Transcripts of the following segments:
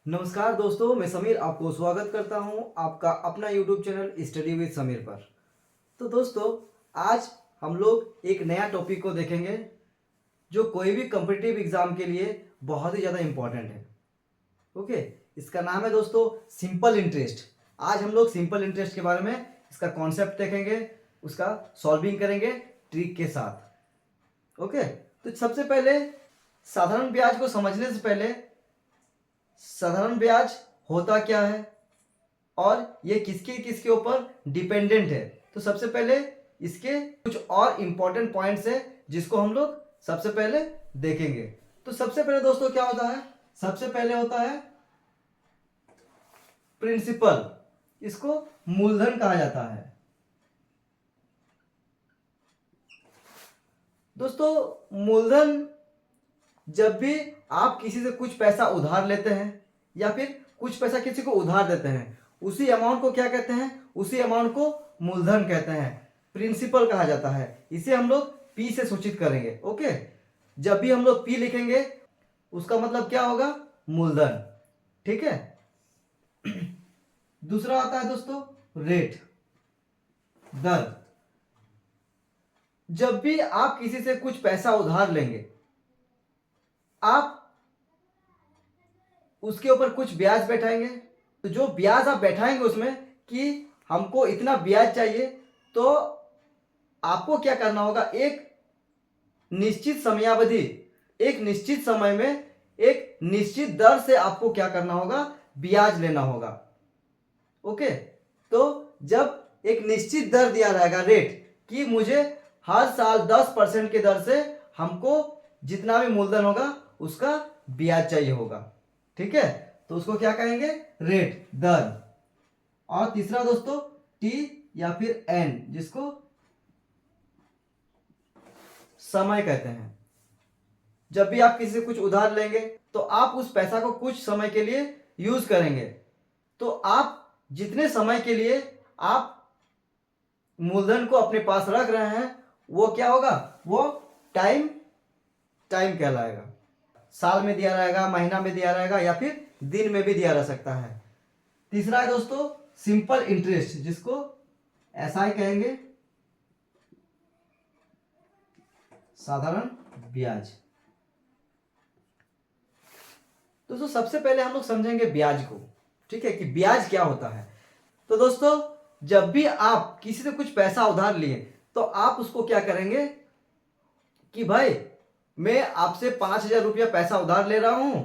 नमस्कार दोस्तों, मैं समीर आपको स्वागत करता हूं आपका अपना YouTube channel study with Sameer पर। तो दोस्तों, आज हम लोग एक नया टॉपिक को देखेंगे जो कोई भी कॉम्पिटिटिव एग्जाम के लिए बहुत ही ज़्यादा इम्पोर्टेंट है। ओके, इसका नाम है दोस्तों सिंपल इंटरेस्ट। आज हम लोग सिंपल इंटरेस्ट के बारे में इसका कॉन्सेप्ट देखेंगे, उसका सॉल्विंग करेंगे ट्रिक के साथ। ओके, तो सबसे पहले साधारण ब्याज को समझने से पहले साधारण ब्याज होता क्या है और ये किसके किसके ऊपर डिपेंडेंट है। तो सबसे पहले इसके कुछ और इंपॉर्टेंट पॉइंट्स है जिसको हम लोग सबसे पहले देखेंगे। तो सबसे पहले दोस्तों क्या होता है, सबसे पहले होता है प्रिंसिपल, इसको मूलधन कहा जाता है। दोस्तों, मूलधन जब भी आप किसी से कुछ पैसा उधार लेते हैं या फिर कुछ पैसा किसी को उधार देते हैं, उसी अमाउंट को क्या कहते हैं, उसी अमाउंट को मूलधन कहते हैं, प्रिंसिपल कहा जाता है। इसे हम लोग पी से सूचित करेंगे। ओके, जब भी हम लोग पी लिखेंगे उसका मतलब क्या होगा, मूलधन। ठीक है। दूसरा आता है दोस्तों रेट, दर। जब भी आप किसी से कुछ पैसा उधार लेंगे, आप उसके ऊपर कुछ ब्याज बैठाएंगे। तो जो ब्याज आप बैठाएंगे उसमें कि हमको इतना ब्याज चाहिए, तो आपको क्या करना होगा, एक निश्चित समयावधि, एक निश्चित समय में एक निश्चित दर से आपको क्या करना होगा, ब्याज लेना होगा। ओके, तो जब एक निश्चित दर दिया रहेगा, रेट, कि मुझे हर साल 10% के दर से हमको जितना भी मूलधन होगा उसका ब्याज चाहिए होगा। ठीक है, तो उसको क्या कहेंगे, रेट, दर। और तीसरा दोस्तों टी या फिर एन, जिसको समय कहते हैं। जब भी आप किसी से कुछ उधार लेंगे तो आप उस पैसा को कुछ समय के लिए यूज करेंगे। तो आप जितने समय के लिए आप मूलधन को अपने पास रख रहे हैं वो क्या होगा, वो टाइम कहलाएगा। साल में दिया रहेगा, महीना में दिया रहेगा या फिर दिन में भी दिया रह सकता है। तीसरा है दोस्तों सिंपल इंटरेस्ट, जिसको एसआई कहेंगे, साधारण ब्याज। दोस्तों सबसे पहले हम लोग समझेंगे ब्याज को। ठीक है, कि ब्याज क्या होता है। तो दोस्तों जब भी आप किसी से कुछ पैसा उधार लिए तो आप उसको क्या करेंगे कि भाई मैं आपसे 5,000 रुपया पैसा उधार ले रहा हूं,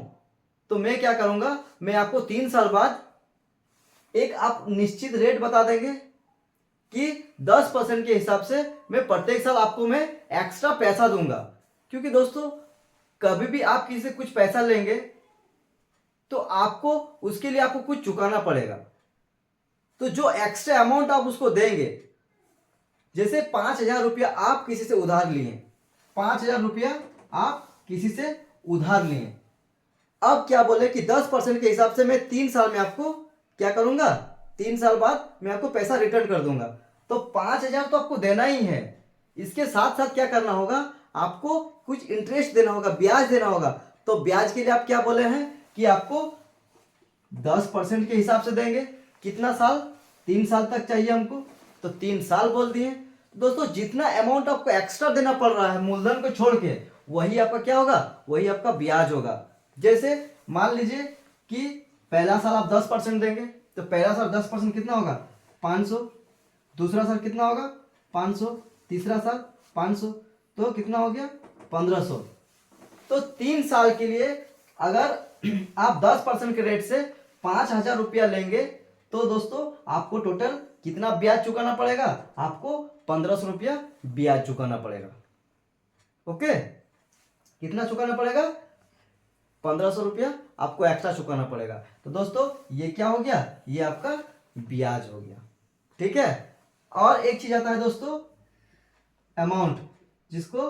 तो मैं क्या करूंगा, मैं आपको 3 साल बाद एक आप निश्चित रेट बता देंगे कि 10% के हिसाब से मैं प्रत्येक साल आपको मैं एक्स्ट्रा पैसा दूंगा। क्योंकि दोस्तों कभी भी आप किसी से कुछ पैसा लेंगे तो आपको उसके लिए आपको कुछ चुकाना पड़ेगा। तो जो एक्स्ट्रा अमाउंट आप उसको देंगे, जैसे 5,000 रुपया आप किसी से उधार लिए, 5,000 रुपया आप किसी से उधार लिए, अब क्या बोले कि 10% के हिसाब से मैं 3 साल में आपको क्या करूंगा, 3 साल बाद मैं आपको पैसा रिटर्न कर दूंगा। तो 5,000 तो आपको देना ही है, इसके साथ साथ क्या करना होगा, आपको कुछ इंटरेस्ट देना होगा, ब्याज देना होगा। तो ब्याज के लिए आप क्या बोले हैं कि आपको 10% के हिसाब से देंगे। कितना साल, 3 साल तक चाहिए हमको, तो 3 साल बोल दिए। दोस्तों जितना अमाउंट आपको एक्स्ट्रा देना पड़ रहा है मूलधन को छोड़ के, वही आपका क्या होगा, वही आपका ब्याज होगा। जैसे मान लीजिए कि पहला साल आप 10% देंगे, तो पहला साल 10% कितना होगा, 500। दूसरा साल कितना होगा, 500। तीसरा साल 500, तो कितना हो गया, 1,500। तो 3 साल के लिए अगर आप 10% के रेट से 5,000 रुपया लेंगे तो दोस्तों आपको टोटल कितना ब्याज चुकाना पड़ेगा, आपको 1,500 रुपया ब्याज चुकाना पड़ेगा। ओके, कितना चुकाना पड़ेगा, 1,500 रुपया आपको एक्स्ट्रा चुकाना पड़ेगा। तो दोस्तों ये क्या हो गया, ये आपका ब्याज हो गया। ठीक है। और एक चीज आता है दोस्तों अमाउंट, जिसको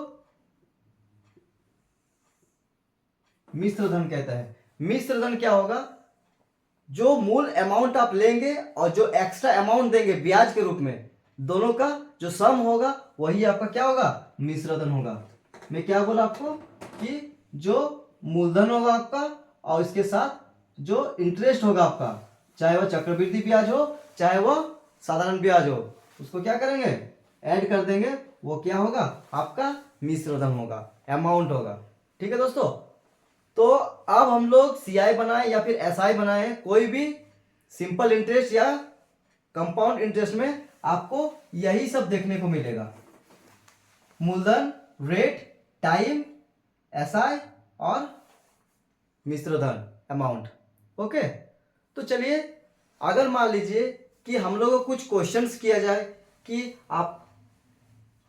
मिश्र धन कहता है। मिश्र धन क्या होगा, जो मूल अमाउंट आप लेंगे और जो एक्स्ट्रा अमाउंट देंगे ब्याज के रूप में, दोनों का जो सम होगा वही आपका क्या होगा, मिश्र धन होगा। मैं क्या बोला आपको कि जो मूलधन होगा आपका और इसके साथ जो इंटरेस्ट होगा आपका, चाहे वह चक्रवृद्धि ब्याज हो चाहे वह साधारण ब्याज हो, उसको क्या करेंगे, ऐड कर देंगे। वो क्या होगा, आपका मिश्र धन होगा, अमाउंट होगा। ठीक है दोस्तों, तो अब हम लोग सीआई बनाए या फिर एसआई बनाए, कोई भी सिंपल इंटरेस्ट या कंपाउंड इंटरेस्ट में आपको यही सब देखने को मिलेगा, मूलधन, रेट, टाइम, एसआई और मिश्र धन, अमाउंट। ओके, तो चलिए, अगर मान लीजिए कि हम लोगों को कुछ क्वेश्चंस किया जाए कि आप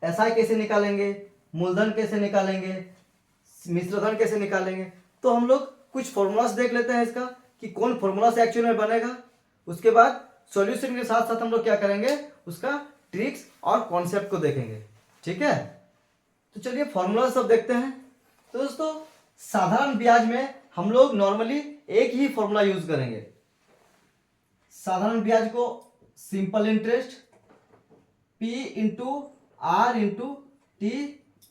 एसआई कैसे निकालेंगे, मूलधन कैसे निकालेंगे, मिश्र धन कैसे निकालेंगे, तो हम लोग कुछ फॉर्मूलास देख लेते हैं इसका कि कौन फॉर्मूला से एक्चुअल में बनेगा। उसके बाद सॉल्यूशन के साथ साथ हम लोग क्या करेंगे, उसका ट्रिक्स और कॉन्सेप्ट को देखेंगे। ठीक है, तो चलिए फॉर्मूला सब देखते हैं। तो दोस्तों, साधारण ब्याज में हम लोग नॉर्मली एक ही फॉर्मूला यूज करेंगे। साधारण ब्याज को simple interest P into R into T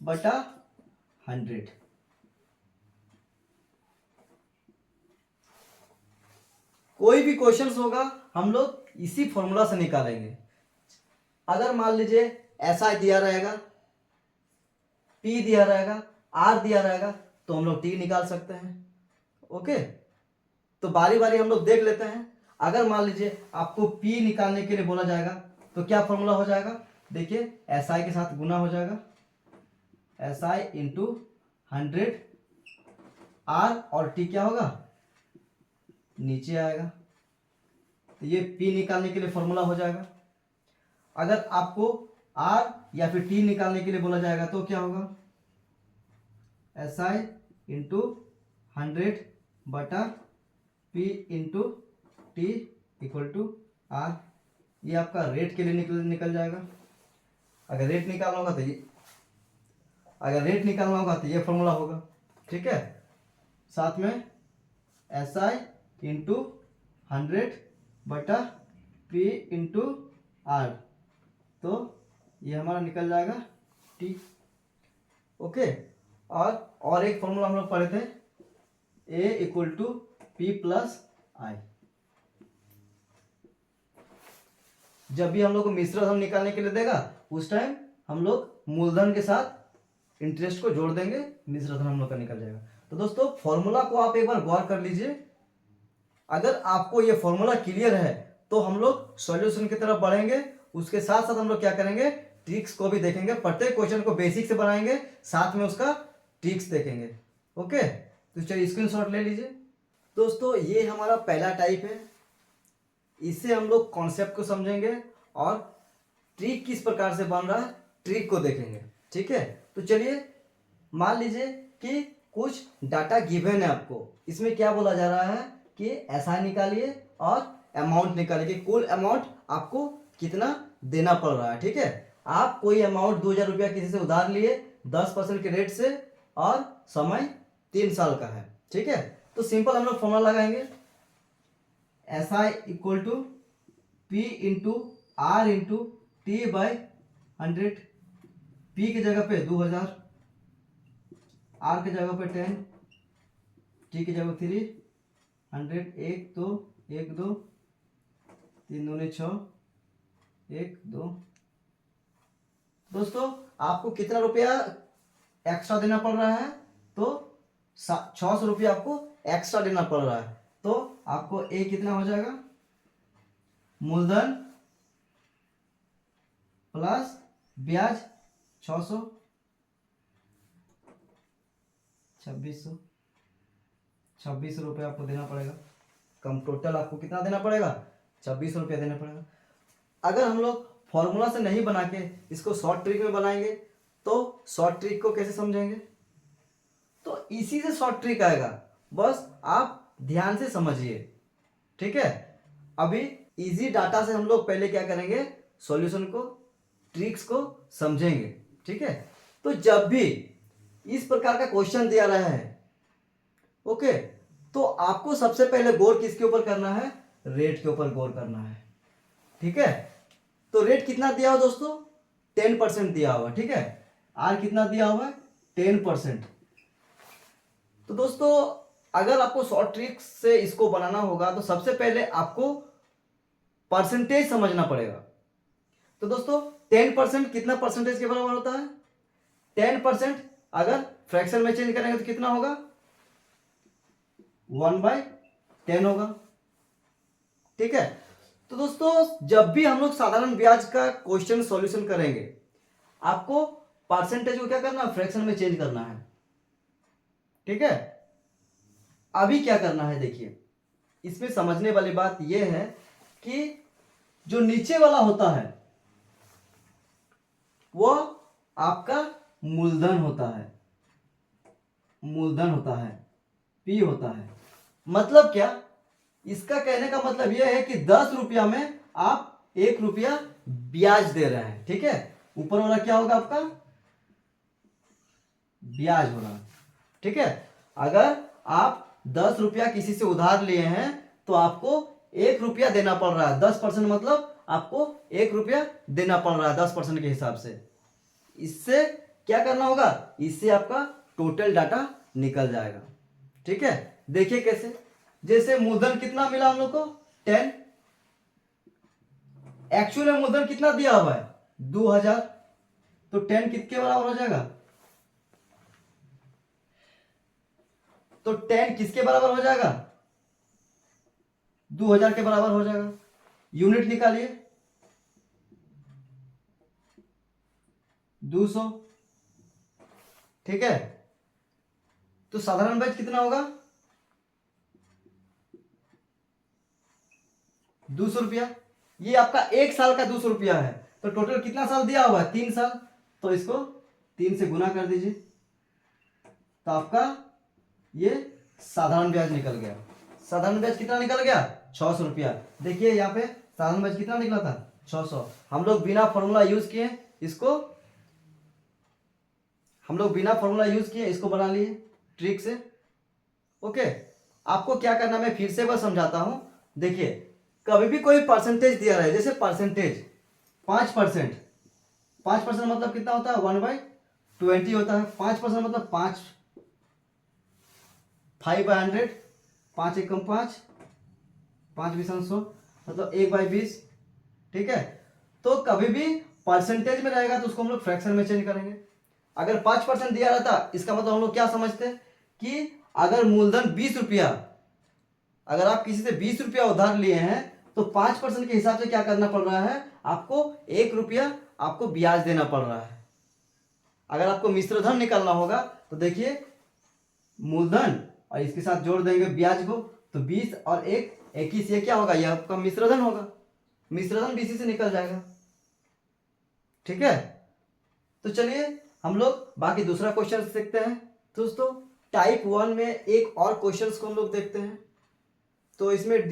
बटा 100। कोई भी क्वेश्चंस होगा हम लोग इसी फॉर्मूला से निकालेंगे। अगर मान लीजिए ऐसा दिया रहेगा, P दिया रहेगा, R दिया रहेगा, तो हम लोग T निकाल सकते हैं। ओके, तो बारी बारी हम लोग देख लेते हैं। अगर मान लीजिए आपको P निकालने के लिए बोला जाएगा तो क्या फॉर्मूला हो जाएगा, देखिए SI के साथ गुना हो जाएगा, SI इंटू 100, R और T क्या होगा, नीचे आएगा, तो ये P निकालने के लिए फॉर्मूला हो जाएगा। अगर आपको R या फिर T निकालने के लिए बोला जाएगा तो क्या होगा, SI इंटू 100 बटा P into T equal to R। ये आपका रेट के लिए निकल जाएगा। अगर रेट निकालना होगा तो ये फॉर्मूला होगा। ठीक है, साथ में SI इंटू 100 बटा P इंटू R, तो ये हमारा निकल जाएगा T। ओके, और एक फॉर्मूला हम लोग पढ़े थे, A equal to P plus I। जब भी हम लोग को मिश्र धन निकालने के लिए देगा उस टाइम हम लोग मूलधन के साथ इंटरेस्ट को जोड़ देंगे, मिश्र धन हम लोग का निकल जाएगा। तो दोस्तों, फॉर्मूला को आप एक बार गौर कर लीजिए। अगर आपको ये फॉर्मूला क्लियर है तो हम लोग सॉल्यूशन की तरफ बढ़ेंगे। उसके साथ साथ हम लोग क्या करेंगे, ट्रिक्स को भी देखेंगे। प्रत्येक क्वेश्चन को बेसिक से बनाएंगे, साथ में उसका ट्रिक्स देखेंगे। ओके, तो चलिए स्क्रीनशॉट ले लीजिए। दोस्तों, ये हमारा पहला टाइप है, इससे हम लोग कॉन्सेप्ट को समझेंगे और ट्रिक किस प्रकार से बन रहा है ट्रिक को देखेंगे। ठीक है, तो चलिए मान लीजिए कि कुछ डाटा गिवन है आपको, इसमें क्या बोला जा रहा है कि ऐसा निकालिए और अमाउंट निकालिए कि कुल अमाउंट आपको कितना देना पड़ रहा है। ठीक है, आप कोई अमाउंट 2000 रुपया किसी से उधार लिए 10% के रेट से और समय 3 साल का है। ठीक है, तो सिंपल हम लोग फॉर्मूला लगाएंगे, SI equal to P into R into T by 100। P की जगह पे 2000, R की जगह पे 10, T की जगह 3, 100, 1 2 1 2 3 दूनी 6, 1 2। दोस्तों, आपको कितना रुपया एक्स्ट्रा देना पड़ रहा है, तो 600 रुपया आपको एक्स्ट्रा देना पड़ रहा है। तो आपको ए कितना हो जाएगा, मूलधन प्लस ब्याज 600, 2600 रुपये आपको देना पड़ेगा। कम टोटल आपको कितना देना पड़ेगा, 2600 रुपया देना पड़ेगा। अगर हम लोग फॉर्मूला से नहीं बना के इसको शॉर्ट ट्रिक में बनाएंगे तो शॉर्ट ट्रिक को कैसे समझेंगे, तो इसी से शॉर्ट ट्रिक आएगा, बस आप ध्यान से समझिए। ठीक है, अभी इजी डाटा से हम लोग पहले क्या करेंगे, सॉल्यूशन को, ट्रिक्स को समझेंगे। ठीक है, तो जब भी इस प्रकार का क्वेश्चन दिया रहा है, ओके, तो आपको सबसे पहले गौर किसके ऊपर करना है, रेट के ऊपर गौर करना है। ठीक है, तो रेट कितना दिया हुआ दोस्तों, 10% दिया हुआ। ठीक है, आर कितना दिया हुआ है, 10%। तो दोस्तों, अगर आपको शॉर्ट ट्रिक से इसको बनाना होगा तो सबसे पहले आपको परसेंटेज समझना पड़ेगा। तो दोस्तों 10% कितना परसेंटेज के बराबर होता है? 10% अगर फ्रैक्शन में चेंज करेंगे तो कितना होगा? 1/10 होगा। ठीक है। तो दोस्तों जब भी हम लोग साधारण ब्याज का क्वेश्चन सॉल्यूशन करेंगे, आपको परसेंटेज को क्या करना है? फ्रैक्शन में चेंज करना है। ठीक है। अभी क्या करना है देखिए, इसमें समझने वाली बात यह है कि जो नीचे वाला होता है वो आपका मूलधन होता है, मूलधन होता है, पी होता है। मतलब क्या? इसका कहने का मतलब यह है कि 10 रुपया में आप 1 रुपया ब्याज दे रहे हैं। ठीक है। ऊपर वाला क्या होगा? आपका ब्याज होगा। ठीक है। अगर आप 10 रुपया किसी से उधार लिए हैं तो आपको 1 रुपया देना पड़ रहा है। 10% मतलब आपको 1 रुपया देना पड़ रहा है 10% के हिसाब से। इससे क्या करना होगा? इससे आपका टोटल डाटा निकल जाएगा। ठीक है। देखिए कैसे, जैसे मूलधन कितना मिला हम लोग को? 10। एक्चुअल में मूलधन कितना दिया हुआ है? 2000। तो 10 किसके बराबर हो जाएगा? तो 10 किसके बराबर हो जाएगा? 2000 के बराबर हो जाएगा। यूनिट निकालिए, 200। ठीक है। तो साधारण ब्याज कितना होगा? 200 रुपया। ये आपका 1 साल का 200 रुपया है। तो टोटल कितना साल दिया हुआ है? 3 साल। तो इसको 3 से गुना कर दीजिए, तो आपका ये साधारण ब्याज निकल गया। साधारण ब्याज कितना निकल गया? 600 रुपया। देखिए यहाँ पे साधारण ब्याज कितना निकला था? 600। हम लोग बिना फॉर्मूला यूज किए इसको, बना लिए ट्रिक से। ओके। आपको क्या करना, मैं फिर से बस समझाता हूं। देखिए, कभी भी कोई परसेंटेज दिया रहा है, जैसे परसेंटेज 5%। 5% मतलब कितना होता है? 1/20 होता है। 5% मतलब 5, 5/100, 5 एकम 5, 5 बीस 100, मतलब 1/20। ठीक है। तो कभी भी परसेंटेज में रहेगा तो उसको हम लोग फ्रैक्शन में चेंज करेंगे। अगर 5% दिया रहता, इसका मतलब हम लोग क्या समझते हैं कि अगर मूलधन 20 रुपया, अगर आप किसी से 20 रुपया उधार लिए हैं तो 5% के हिसाब से क्या करना पड़ रहा है? आपको 1 रुपया आपको ब्याज देना पड़ रहा है। अगर आपको मिश्र धन निकालना होगा तो देखिए, मूलधन और इसके साथ जोड़ देंगे ब्याज को, तो 20 और 1 21, ये क्या होगा? ये आपका मिश्र धन होगा। मिश्र धन बीसी से निकल जाएगा। ठीक है। तो चलिए हम लोग बाकी दूसरा क्वेश्चन देखते हैं। दोस्तों टाइप 1 में एक और क्वेश्चंस को हम लोग देखते हैं। तो इसमें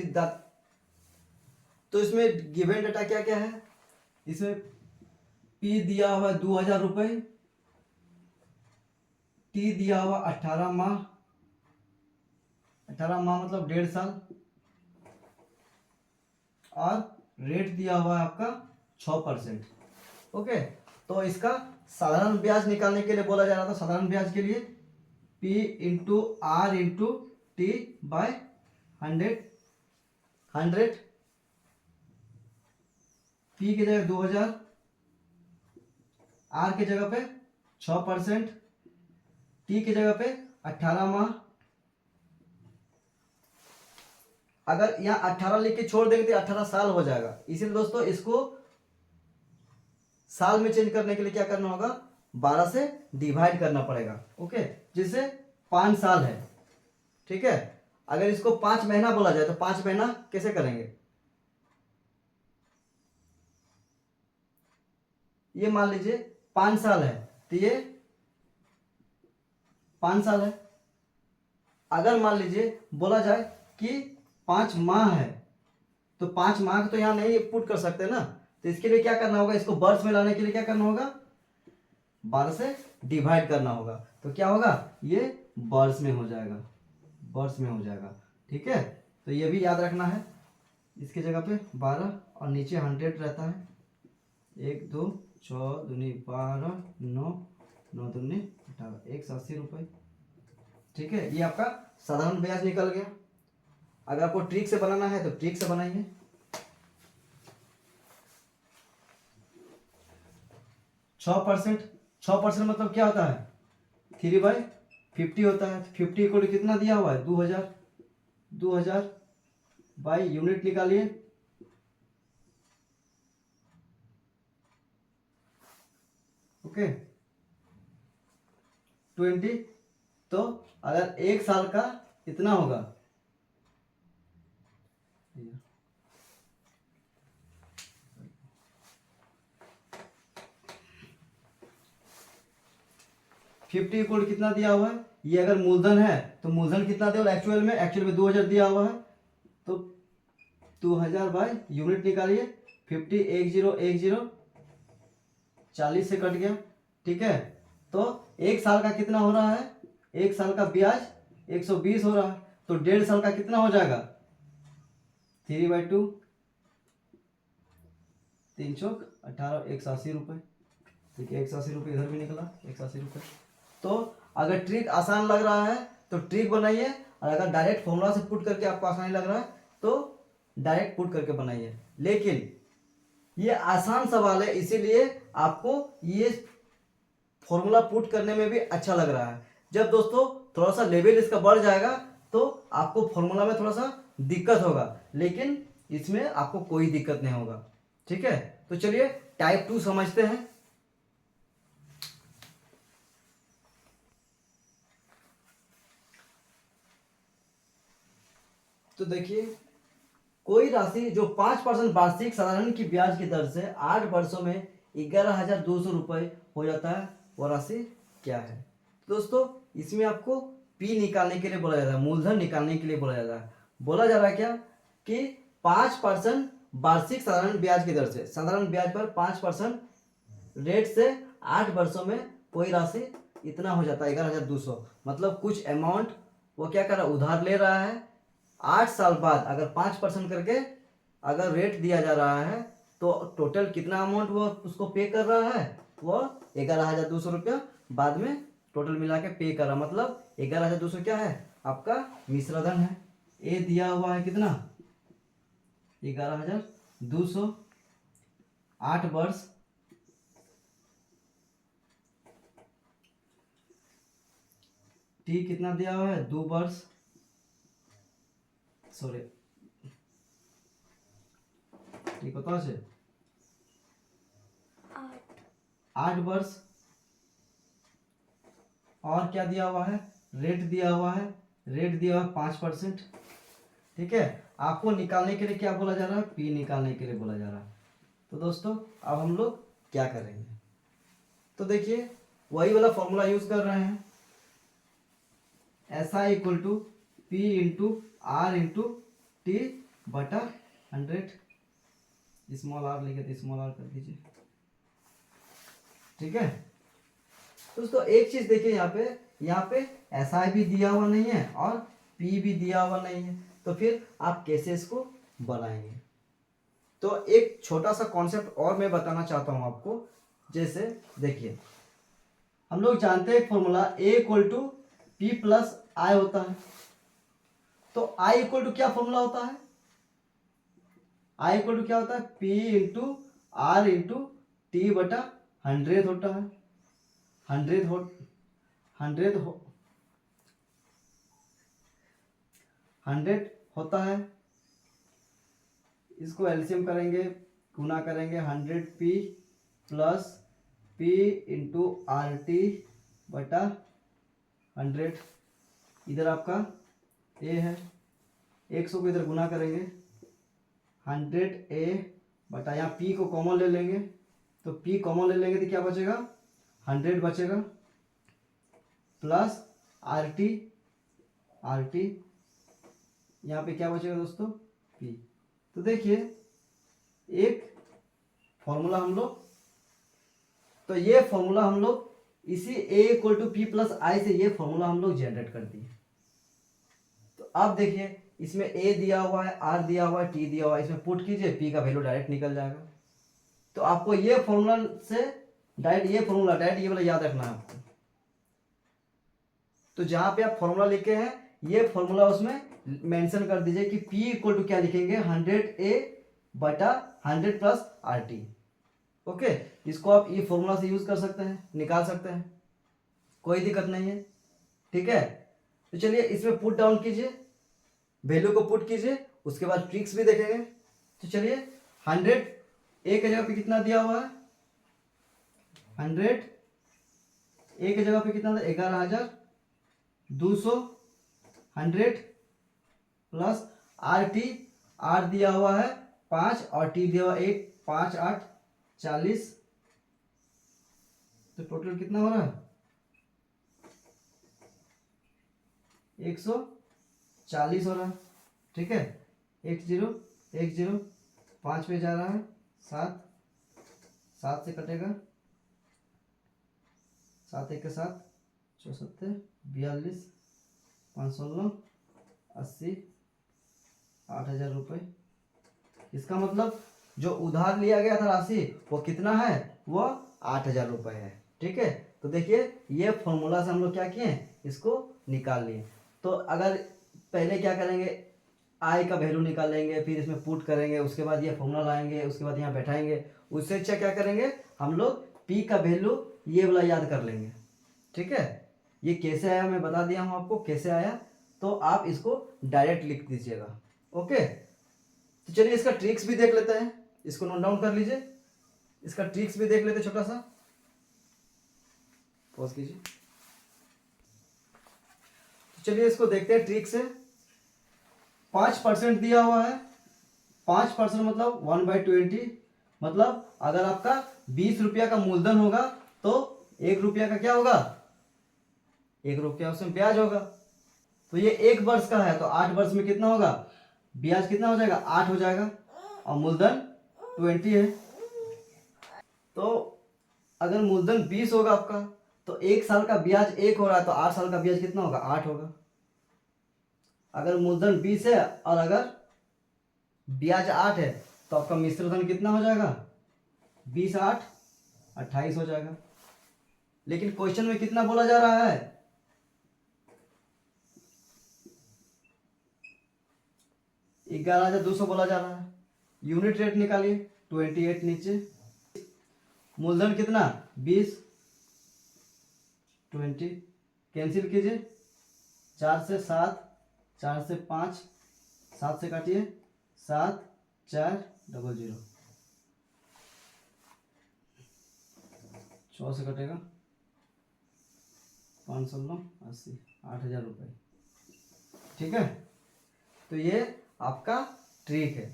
गिवन डाटा क्या क्या है? इसमें पी दिया हुआ 2000 रुपए, टी दिया हुआ 18 माह, 18 माह मतलब 1.5 साल, और रेट दिया हुआ है आपका 6%। ओके। तो इसका साधारण ब्याज निकालने के लिए बोला जा रहा था। साधारण ब्याज के लिए P into R into T by 100। P की जगह 2000, R की जगह पे 6%, T की जगह पे 18 माह। अगर यहाँ 18 लिख के छोड़ देंगे तो 18 साल हो जाएगा। इसीलिए दोस्तों इसको साल में चेंज करने के लिए क्या करना होगा? 12 से डिवाइड करना पड़ेगा। ओके। जिससे 5 साल है। ठीक है। अगर इसको 5 महीना बोला जाए तो 5 महीना कैसे करेंगे? ये मान लीजिए 5 साल है तो ये 5 साल है। अगर मान लीजिए बोला जाए कि 5 माह है तो 5 माह तो यहां नहीं पुट कर सकते ना, तो इसके लिए क्या करना होगा? इसको वर्ष में लाने के लिए क्या करना होगा? 12 से डिवाइड करना होगा। तो क्या होगा? ये वर्ष में हो जाएगा, वर्ष में हो जाएगा। ठीक है। तो ये भी याद रखना है। इसकी जगह पे 12 और नीचे 100 रहता है। 1 2 6 दूनी 12, 9 9 दूनी 18, 180 रुपये। ठीक है। ये आपका साधारण ब्याज निकल गया। अगर आपको ट्रिक से बनाना है तो ट्रिक से बनाइए। 6%, 6% मतलब क्या होता है, 3/50 होता है। 50 इक्वल टू कितना दिया हुआ है, 2000। 2000 बाई यूनिट निकालिए, ओके 20। तो अगर एक साल का कितना होगा, फिफ्टी इक्वल कितना दिया हुआ है, ये अगर मूलधन है तो मूलधन कितना दिया, एक्चुअल में 2000 दिया हुआ है। तो 2000 बाई यूनिट निकालिए, 50 10 40 से कट गया, ठीक है। तो एक साल का कितना हो रहा है, एक साल का ब्याज 120 हो रहा है। तो 1.5 साल का कितना हो जाएगा, 3/2, 3 चौक 18, 180 रुपये, ठीक है। 180 रुपये इधर भी निकला, 180 रुपये। तो अगर ट्रिक आसान लग रहा है तो ट्रिक बनाइए, और अगर डायरेक्ट फॉर्मूला से पुट करके आपको आसानी लग रहा है तो डायरेक्ट पुट करके बनाइए। लेकिन ये आसान सवाल है, इसीलिए आपको ये फॉर्मूला पुट करने में भी अच्छा लग रहा है। जब दोस्तों थोड़ा सा लेवल इसका बढ़ जाएगा तो आपको फॉर्मूला में थोड़ा सा दिक्कत होगा, लेकिन इसमें आपको कोई दिक्कत नहीं होगा, ठीक है। तो चलिए टाइप 2 समझते हैं। तो देखिए, कोई राशि जो 5% वार्षिक साधारण की ब्याज की दर से 8 वर्षों में 11,200 रुपये हो जाता है, वो राशि क्या है। दोस्तों इसमें आपको पी निकालने के लिए बोला जाता है, मूलधन निकालने के लिए बोला जाता है। बोला जा रहा है क्या कि 5% वार्षिक साधारण ब्याज की दर से, साधारण ब्याज पर 5% रेट से 8 वर्षों में कोई राशि इतना हो जाता है 11,200। मतलब कुछ अमाउंट वो क्या कर रहा है, उधार ले रहा है। 8 साल बाद अगर 5% करके अगर रेट दिया जा रहा है तो टोटल कितना अमाउंट वो उसको पे कर रहा है, वो 11,200 रुपया बाद में टोटल मिला के पे कर रहा है। मतलब 11,200 क्या है, आपका मिश्रधन है। ए दिया हुआ है कितना, 11,200, 8 वर्ष, टी कितना दिया हुआ है, 2 वर्ष, सॉरी टी कत আছে 8 वर्ष। और क्या दिया हुआ है, रेट दिया हुआ है, रेट दिया हुआ है 5%, ठीक है। आपको निकालने के लिए क्या बोला जा रहा है, पी निकालने के लिए बोला जा रहा है। तो दोस्तों अब हम लोग क्या करेंगे, तो देखिए वही वाला फॉर्मूला यूज कर रहे हैं, SI equal to P into R into T बटा 100। स्मॉल आर लिखे थे, स्मॉल आर कर दीजिए, ठीक है। दोस्तों एक चीज देखिए, यहाँ पे SI भी दिया हुआ नहीं है और P भी दिया हुआ नहीं है, तो फिर आप कैसे इसको बनाएंगे। तो एक छोटा सा कॉन्सेप्ट और मैं बताना चाहता हूं आपको। जैसे देखिए, हम लोग जानते हैं formula A equal to P plus I होता है। तो I इक्वल टू क्या फॉर्मूला होता है, I इक्वल टू क्या होता है, P into R into T बटा 100 होता है। 100 होता है। इसको एलसीएम करेंगे, गुना करेंगे, 100p plus p into R T बटा 100। इधर आपका a है, 100 को इधर गुना करेंगे, 100a बटा, यहाँ p को कॉमन ले लेंगे, तो p कॉमन ले लेंगे तो क्या बचेगा, 100 बचेगा, प्लस आर टी यहाँ पे क्या बचेगा दोस्तों, p। तो देखिए एक फॉर्मूला हम लोग, तो ये फॉर्मूला हम लोग इसी a equal to P plus I से ये फॉर्मूला हम लोग जनरेट कर दिए। तो अब देखिए इसमें a दिया हुआ है, r दिया हुआ है, t दिया हुआ है, इसमें पुट कीजिए, p का वैल्यू डायरेक्ट निकल जाएगा। तो आपको ये फॉर्मूला से डायरेक्ट ये फॉर्मूला डायरेक्ट ये वाला याद रखना है आपको। तो जहां पे आप फॉर्मूला लिखे हैं ये फॉर्मूला उसमें मेंशन कर दीजिए कि P इक्वल टू क्या लिखेंगे, 100A बटा 100 प्लस RT। ओके, इसको आप ये फॉर्मूला से यूज कर सकते हैं, निकाल सकते हैं, कोई दिक्कत नहीं है। ठीक है, तो चलिए इसमें पुट डाउन कीजिए, वैल्यू को पुट कीजिए, उसके बाद ट्रिक्स भी देखेंगे। तो चलिए 100 ए के जगह पे कितना दिया हुआ है, 100 ए के जगह पे कितना था, 11,200, 100 प्लस RT, R दिया हुआ है 5 और T दिया हुआ 1, 5 8 40, तो टोटल कितना हो रहा है, 140 हो रहा है। ठीक है, 10 10 5 पे जा रहा है 7, 7 से कटेगा, 7 1 के 7 74, 42 519 80, 8,000 रुपये। इसका मतलब जो उधार लिया गया था राशि वो कितना है, वो 8,000 रुपये है। ठीक है, तो देखिए ये फॉर्मूला से हम लोग क्या किए, इसको निकाल लिए। तो अगर पहले क्या करेंगे, आई का वैल्यू निकालेंगे, फिर इसमें पुट करेंगे, उसके बाद ये फॉर्मूला लाएंगे, उसके बाद यहाँ बैठाएंगे, उससे अच्छा क्या करेंगे हम लोग पी का वैल्यू ये वाला याद कर लेंगे। ठीक है, ये कैसे आया मैं बता दिया हूँ आपको कैसे आया, तो आप इसको डायरेक्ट लिख दीजिएगा। ओके, तो चलिए इसका ट्रिक्स भी देख लेते हैं, इसको नोट डाउन कर लीजिए, इसका ट्रिक्स भी देख लेते, छोटा सा पॉज कीजिए। तो चलिए इसको देखते हैं ट्रिक से। 5% दिया हुआ है, 5% मतलब 1/20, मतलब अगर आपका 20 रुपया का मूलधन होगा तो 1 रुपया का क्या होगा, 1 रुपया उसमें ब्याज होगा। तो ये 1 वर्ष का है, तो 8 वर्ष में कितना होगा, ब्याज कितना हो जाएगा, 8 हो जाएगा, और मूलधन 20 है। तो अगर मूलधन 20 होगा आपका, तो 1 साल का ब्याज 1 हो रहा है, तो 8 साल का ब्याज कितना होगा, 8 होगा। अगर मूलधन 20 है और अगर ब्याज 8 है, तो आपका मिश्र धन कितना हो जाएगा, 20 8 28 हो जाएगा। लेकिन क्वेश्चन में कितना बोला जा रहा है, 11,200 बोला जा रहा है। यूनिट रेट निकालिए, 28 नीचे, मूलधन कितना 20, 20 कैंसिल कीजिए, 4 से 7, 4 से 5, 7 से काटिए, 7 4 00, 6 से कटेगा, 516 80, 8,000 रुपये। ठीक है, तो ये आपका ट्रिक है।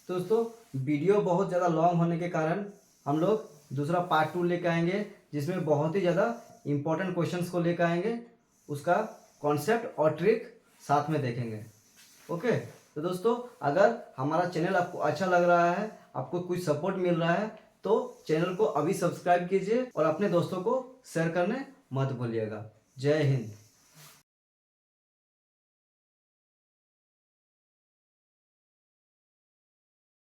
तो दोस्तों वीडियो बहुत ज़्यादा लॉन्ग होने के कारण हम लोग दूसरा पार्ट 2 लेकर आएंगे, जिसमें बहुत ही ज़्यादा इंपॉर्टेंट क्वेश्चंस को लेकर आएंगे, उसका कॉन्सेप्ट और ट्रिक साथ में देखेंगे। ओके, तो दोस्तों अगर हमारा चैनल आपको अच्छा लग रहा है, आपको कुछ सपोर्ट मिल रहा है, तो चैनल को अभी सब्सक्राइब कीजिए और अपने दोस्तों को शेयर करने मत भूलिएगा। जय हिंद।